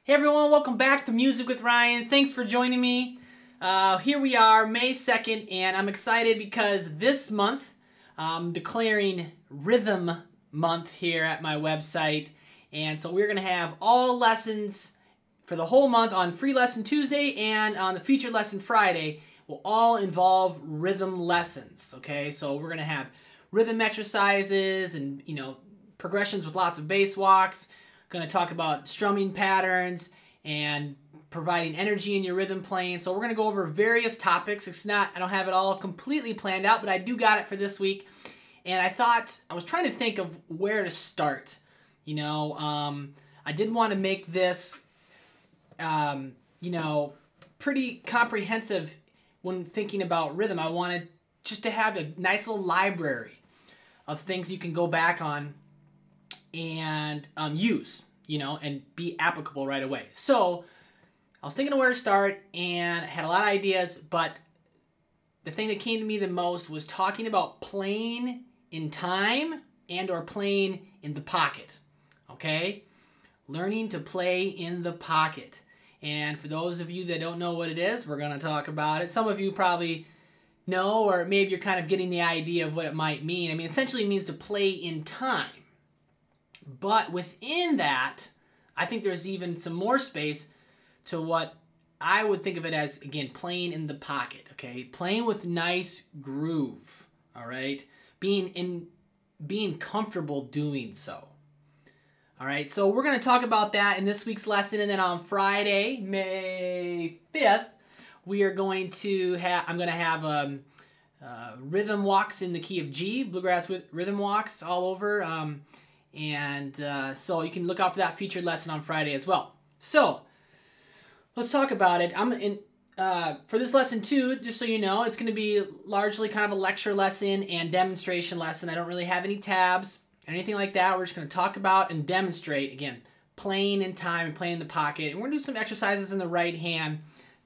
Hey everyone, welcome back to Music with Ryan. Thanks for joining me. Here we are, May 2nd, and I'm excited because this month I'm declaring Rhythm Month here at my website. And so we're going to have all lessons for the whole month on Free Lesson Tuesday and on the Featured Lesson Friday will all involve rhythm lessons, okay? So we're going to have rhythm exercises and, progressions with lots of bass walks. Going to talk about strumming patterns and providing energy in your rhythm playing. So we're going to go over various topics. I don't have it all completely planned out, but I do got it for this week. And I was trying to think of where to start. I did want to make this, pretty comprehensive when thinking about rhythm. I wanted just to have a nice little library of things you can go back on and use, and be applicable right away. So I was thinking of where to start, and I had a lot of ideas, but the thing that came to me the most was talking about playing in time and or playing in the pocket, okay? Learning to play in the pocket. And for those of you that don't know what it is, we're going to talk about it. Some of you probably know, or maybe you're kind of getting the idea of what it might mean. I mean, essentially it means to play in time. But within that, I think there's even some more space to what I would think of it as, again, playing in the pocket, okay? Playing with nice groove, all right? Being comfortable doing so. All right, so we're going to talk about that in this week's lesson, and then on Friday, May 5th, we are going to I'm going to have rhythm walks in the key of G, bluegrass with rhythm walks all over. So you can look out for that featured lesson on Friday as well. So let's talk about it. For this lesson too, just so you know, it's going to be largely kind of a lecture lesson and demonstration lesson. I don't really have any tabs or anything like that. We're just going to talk about and demonstrate, again, playing in time and playing in the pocket. And we're going to do some exercises in the right hand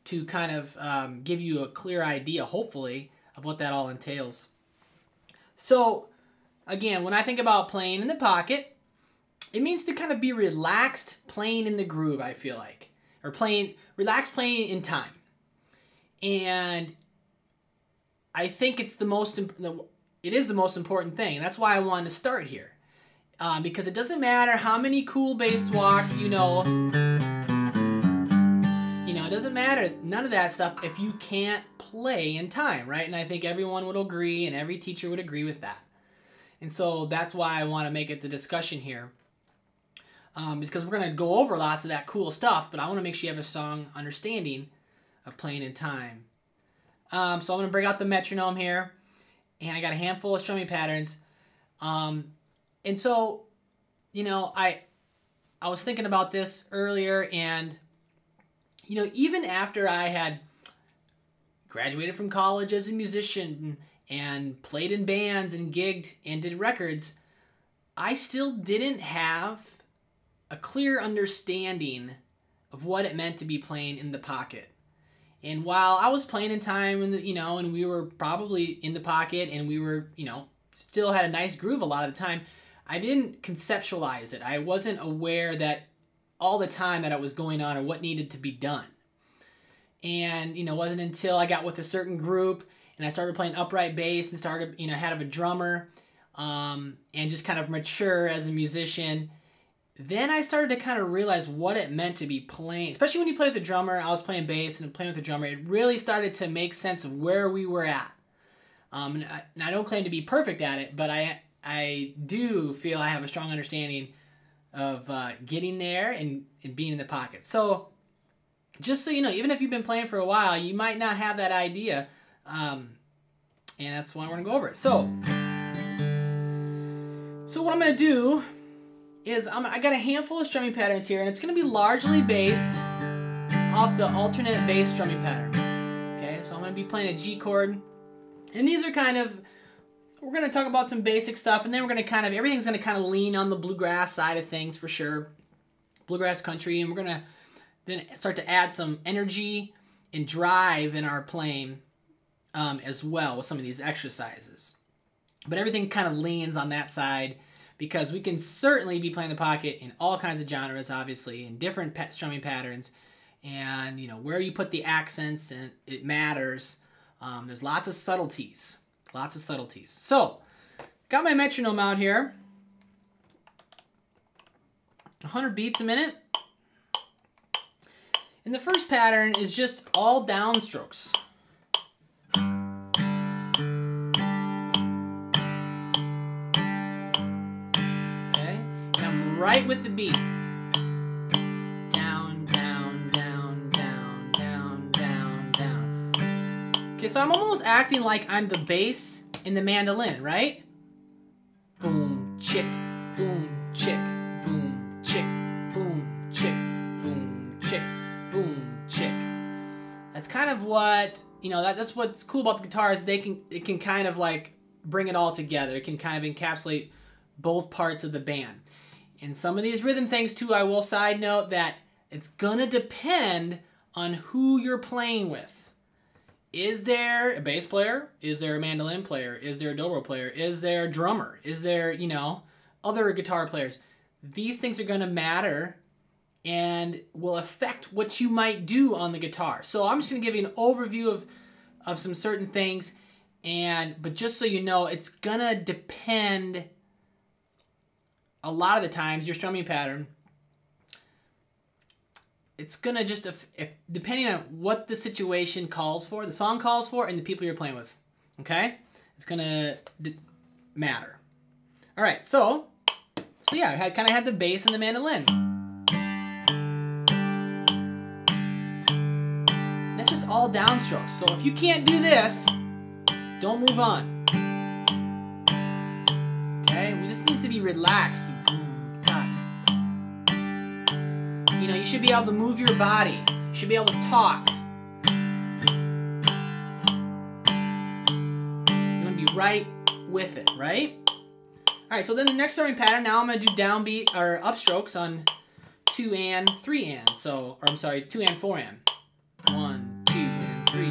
to kind of give you a clear idea, hopefully, of what that all entails. So again, when I think about playing in the pocket, it means to kind of be relaxed, playing in the groove, I feel like. Or relaxed playing in time. And I think it is the most important thing. And that's why I wanted to start here. Because it doesn't matter how many cool bass walks it doesn't matter, none of that stuff, if you can't play in time, right? And I think everyone would agree, and every teacher would agree with that. And so that's why I want to make it the discussion here. Because we're going to go over lots of that cool stuff, but I want to make sure you have a strong understanding of playing in time. So I'm going to bring out the metronome here, and I got a handful of strumming patterns. And so, I was thinking about this earlier, and, even after I had graduated from college as a musician and played in bands and gigged and did records, I still didn't have a clear understanding of what it meant to be playing in the pocket. And while I was playing in time, and we were probably in the pocket, and we were, still had a nice groove a lot of the time, I didn't conceptualize it. I wasn't aware that all the time that it was going on or what needed to be done. And, it wasn't until I got with a certain group and I started playing upright bass and started, had a drummer, and just kind of mature as a musician. Then I started to kind of realize what it meant to be playing, especially when you play with a drummer. I was playing bass and playing with a drummer. It really started to make sense of where we were at. And I don't claim to be perfect at it, but I do feel I have a strong understanding of getting there and being in the pocket. So just so you know, even if you've been playing for a while, you might not have that idea. And that's why we're going to go over it. So what I'm going to do is I got a handful of strumming patterns here, and it's going to be largely based off the alternate bass strumming pattern. Okay, so I'm going to be playing a G chord. And these are we're going to talk about some basic stuff, and then we're going to everything's going to kind of lean on the bluegrass side of things for sure. Bluegrass country, and we're going to then start to add some energy and drive in our playing as well with some of these exercises. But everything kind of leans on that side because we can certainly be playing the pocket in all kinds of genres, obviously, in different strumming patterns, and you know where you put the accents, and it matters. There's lots of subtleties, So, got my metronome out here. 100 beats a minute. And the first pattern is just all downstrokes. Right with the beat. Down, down, down, down, down, down, down. Okay, so I'm almost acting like I'm the bass in the mandolin, right? Boom, chick, boom, chick, boom, chick, boom, chick, boom, chick, boom, chick. That's kind of what, you know, that's what's cool about the guitar is it can kind of like bring it all together. It can kind of encapsulate both parts of the band. And some of these rhythm things too, I will side note that it's gonna depend on who you're playing with. Is there a bass player? Is there a mandolin player? Is there a dobro player? Is there a drummer? Is there, you know, other guitar players? These things are gonna matter and will affect what you might do on the guitar. So I'm just gonna give you an overview of some certain things, but just so you know, it's gonna depend. A lot of the times, your strumming pattern, it's gonna just, depending on what the situation calls for, the song calls for, and the people you're playing with, okay? It's gonna matter. All right, so yeah, I kind of had the bass and the mandolin. That's just all downstrokes. So if you can't do this, don't move on. This needs to be relaxed. You know, you should be able to move your body. You should be able to talk. You want to be right with it, right? All right, so then the next strumming pattern, now I'm going to do downbeat or upstrokes on 2 and 3 and. So, or I'm sorry, 2 and 4 and. 1, 2, and 3,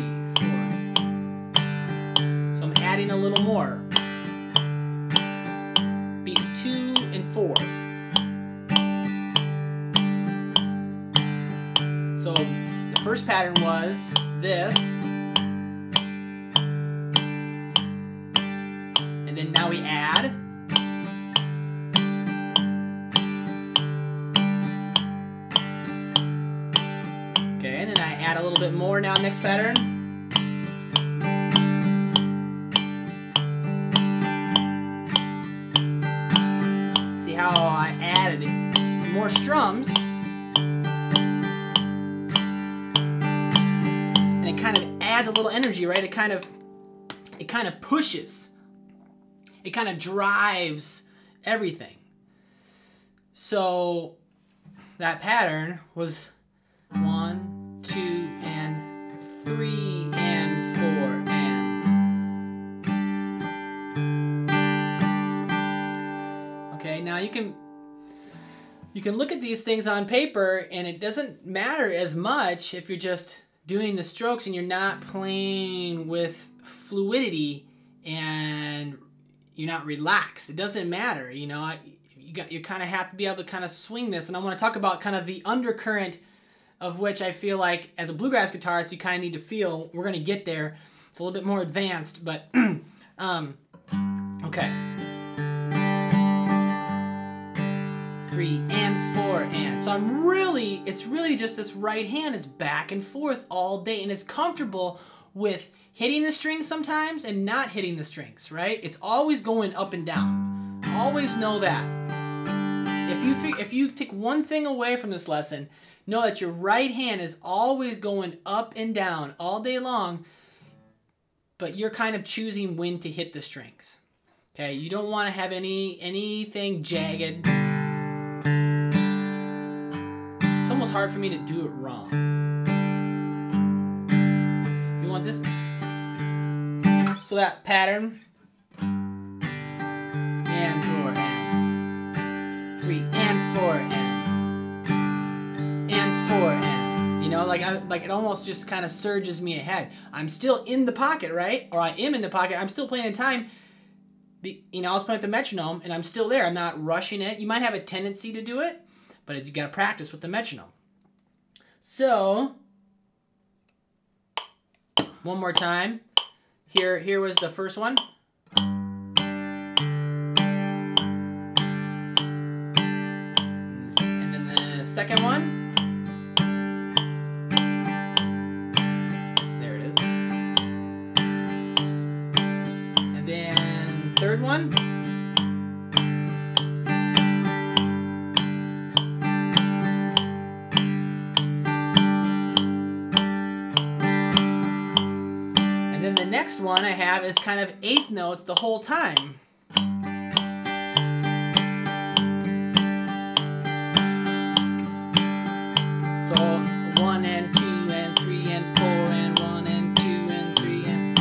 4. So I'm adding a little more. 2 and 4. So the first pattern was this. And then now we add. Okay, and then I add a little bit more now, next pattern. How I added more strums, and it kind of adds a little energy, right? It kind of pushes, it kind of drives everything. So that pattern was 1, 2, and 3 and 4 and. Now you can look at these things on paper and it doesn't matter as much if you're just doing the strokes and you're not playing with fluidity and you're not relaxed. It doesn't matter, you know. You kind of have to be able to kind of swing this, and I want to talk about kind of the undercurrent of which I feel like as a bluegrass guitarist you kind of need to feel. We're going to get there. It's a little bit more advanced, but okay. 3 and 4 and. So it's really just this right hand is back and forth all day and is comfortable with hitting the strings sometimes and not hitting the strings, right? It's always going up and down. Always know that. If you take one thing away from this lesson, know that your right hand is always going up and down all day long, but you're kind of choosing when to hit the strings. Okay, you don't want to have anything jagged. It's almost hard for me to do it wrong. You want this? So that pattern. And 4 and 3 and 4 and 4 and. You know, like it almost just kind of surges me ahead. I'm still in the pocket, right? Or I am in the pocket. I'm still playing in time. I was playing with the metronome, and I'm still there. I'm not rushing it. You might have a tendency to do it, but you got to practice with the metronome. So, one more time. Here was the first one. And then the second one. There it is. And then third one. Next one I have is kind of eighth notes the whole time. So 1 and 2 and 3 and 4 and 1 and 2 and 3 and...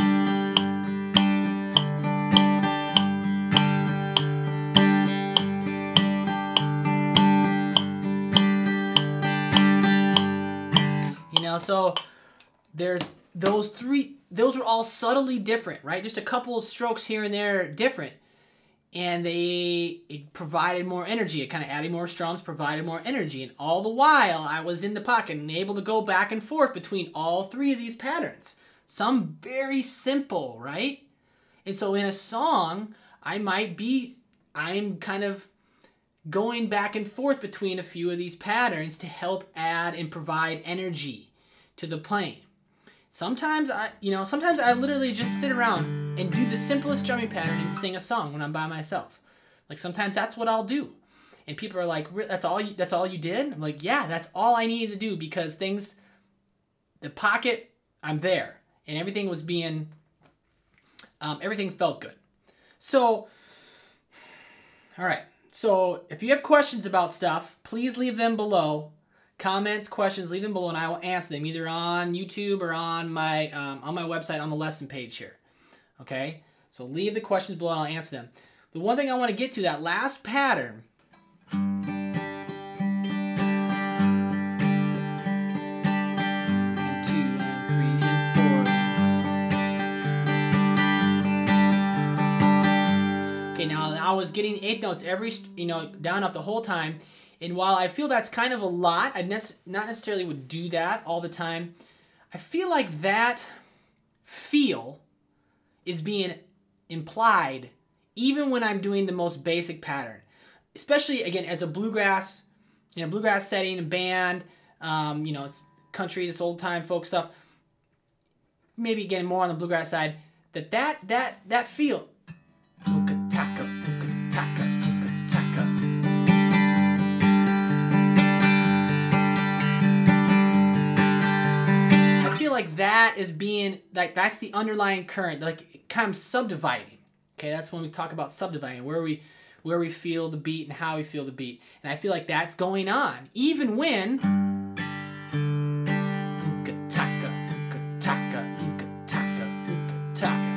So there's those three. Those were all subtly different, right? Just a couple of strokes here and there different. And it provided more energy. It kind of adding more strums, provided more energy. And all the while, I was in the pocket and able to go back and forth between all three of these patterns. Some very simple, right? And so in a song, I'm kind of going back and forth between a few of these patterns to help add and provide energy to the playing. Sometimes I literally just sit around and do the simplest strumming pattern and sing a song when I'm by myself. Like sometimes that's what I'll do. And people are like, that's all you did? I'm like, yeah, that's all I needed to do because the pocket, I'm there. And everything was everything felt good. So, all right. So if you have questions about stuff, please leave them below. Comments, questions, leave them below, and I will answer them either on YouTube or on my website on the lesson page here. Okay, so leave the questions below, and I'll answer them. The one thing I want to get to, that last pattern. And 2 and 3 and 4. Okay, now I was getting eighth notes down up the whole time. And while I feel that's kind of a lot, I not necessarily would do that all the time. I feel like that feel is being implied even when I'm doing the most basic pattern. Especially, again, as a bluegrass, bluegrass setting, a band, it's country, this old-time folk stuff. Maybe, again, more on the bluegrass side. That feel... like that is being that's the underlying current, like kind of subdividing. Okay, that's when we talk about subdividing, where we feel the beat and how we feel the beat. And I feel like that's going on even when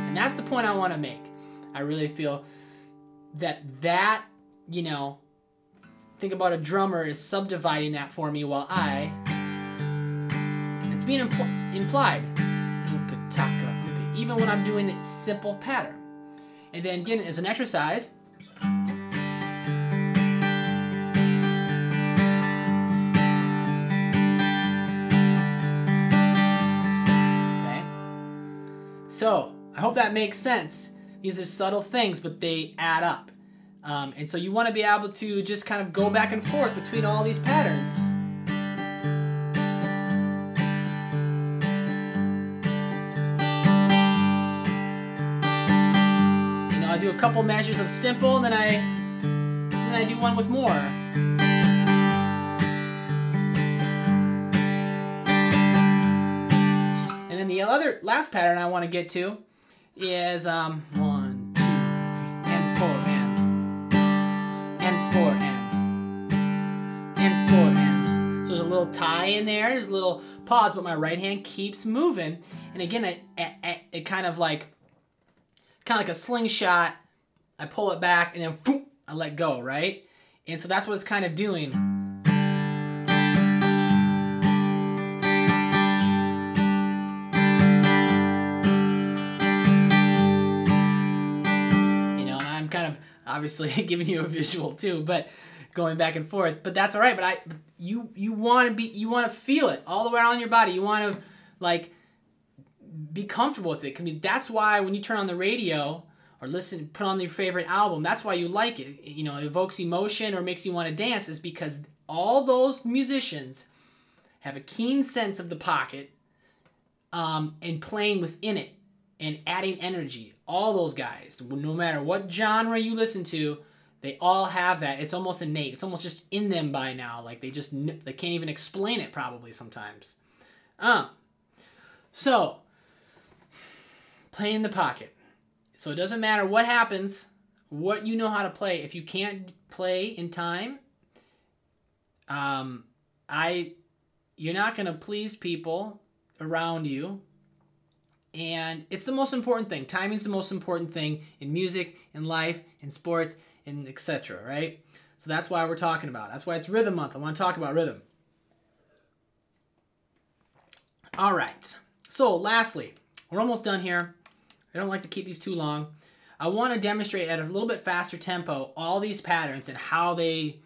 and that's the point I want to make. I really feel that think about a drummer is subdividing that for me while it's being implied. Even when I'm doing the simple pattern. And then again, as an exercise, okay. So I hope that makes sense. These are subtle things, but they add up. And so you want to be able to just kind of go back and forth between all these patterns. I do a couple measures of simple, and then I do one with more. And then the last pattern I want to get to is 1, 2, 3, and 4 and 4 and 4 and. So there's a little tie in there, there's a little pause, but my right hand keeps moving. And again, it kind of like a slingshot. I pull it back and then boom, I let go, right? And so that's what it's kind of doing. And obviously giving you a visual too, but going back and forth. But that's all right. But you want to feel it all the way around your body. You want to like be comfortable with it. I mean, that's why when you turn on the radio or put on your favorite album, that's why you like it. You know, it evokes emotion or makes you want to dance, is because all those musicians have a keen sense of the pocket, and playing within it and adding energy. All those guys, no matter what genre you listen to, they all have that. It's almost innate. It's almost just in them by now. Like they can't even explain it probably sometimes. So, playing in the pocket. So it doesn't matter what happens, what you know how to play. If you can't play in time, you're not going to please people around you. And it's the most important thing. Timing's the most important thing in music, in life, in sports, and etc., right? So that's why we're talking about it. That's why it's Rhythm Month. I want to talk about rhythm. All right. So lastly, we're almost done here. I don't like to keep these too long. I want to demonstrate at a little bit faster tempo all these patterns and how they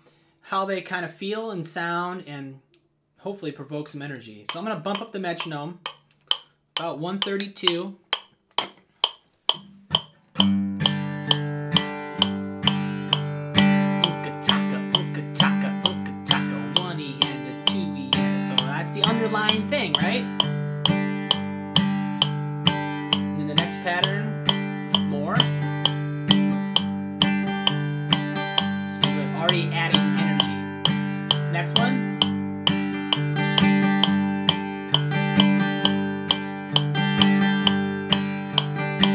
kind of feel and sound, and hopefully provoke some energy. So I'm going to bump up the metronome about 132. Underlying thing, right? And then the next pattern, more. So you're already adding energy. Next one.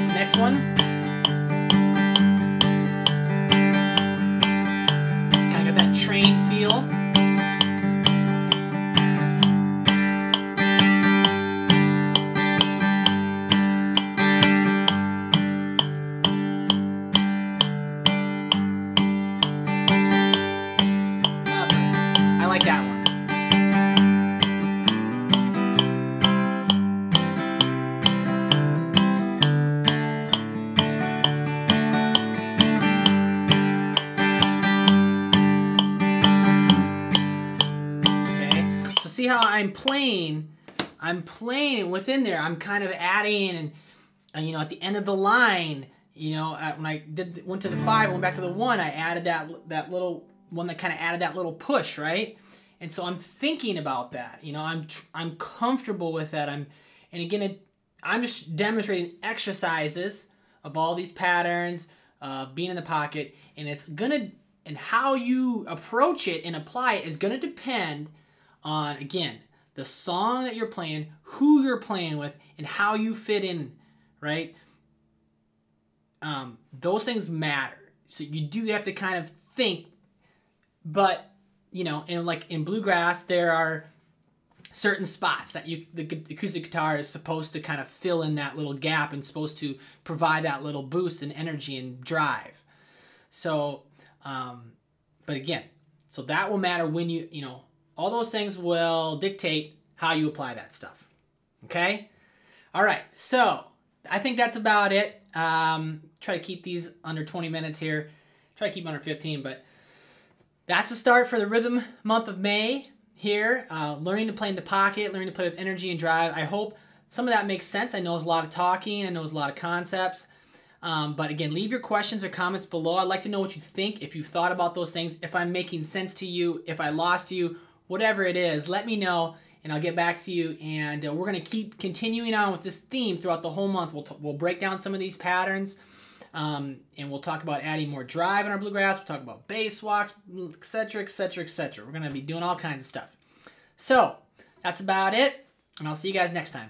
Next one. Kind of got that train feel. See how I'm playing within there. I'm kind of adding, and you know, at the end of the line, you know, when I went to the 5, went back to the 1, I added that little one that kind of added that little push, right? And so I'm thinking about that. You know, I'm comfortable with that. I'm just demonstrating exercises of all these patterns, being in the pocket, and how you approach it and apply it is gonna depend on, again, the song that you're playing, who you're playing with, and how you fit in, right? Those things matter. So you do have to kind of think, but, you know, in bluegrass, there are certain spots that the acoustic guitar is supposed to kind of fill in that little gap and supposed to provide that little boost and energy and drive. So, but again, so that will matter when you know, all those things will dictate how you apply that stuff. Okay? All right. So I think that's about it. Try to keep these under 20 minutes here. Try to keep them under 15, but that's the start for the Rhythm Month of May here. Learning to play in the pocket, learning to play with energy and drive. I hope some of that makes sense. I know it's a lot of talking. I know it's a lot of concepts. But again, leave your questions or comments below. I'd like to know what you think, if you've thought about those things, if I'm making sense to you, if I lost you, whatever it is, let me know, and I'll get back to you. And we're going to keep continuing on with this theme throughout the whole month. We'll break down some of these patterns, and we'll talk about adding more drive in our bluegrass. We'll talk about bass walks, etc., etc., etc. We're going to be doing all kinds of stuff. So that's about it, and I'll see you guys next time.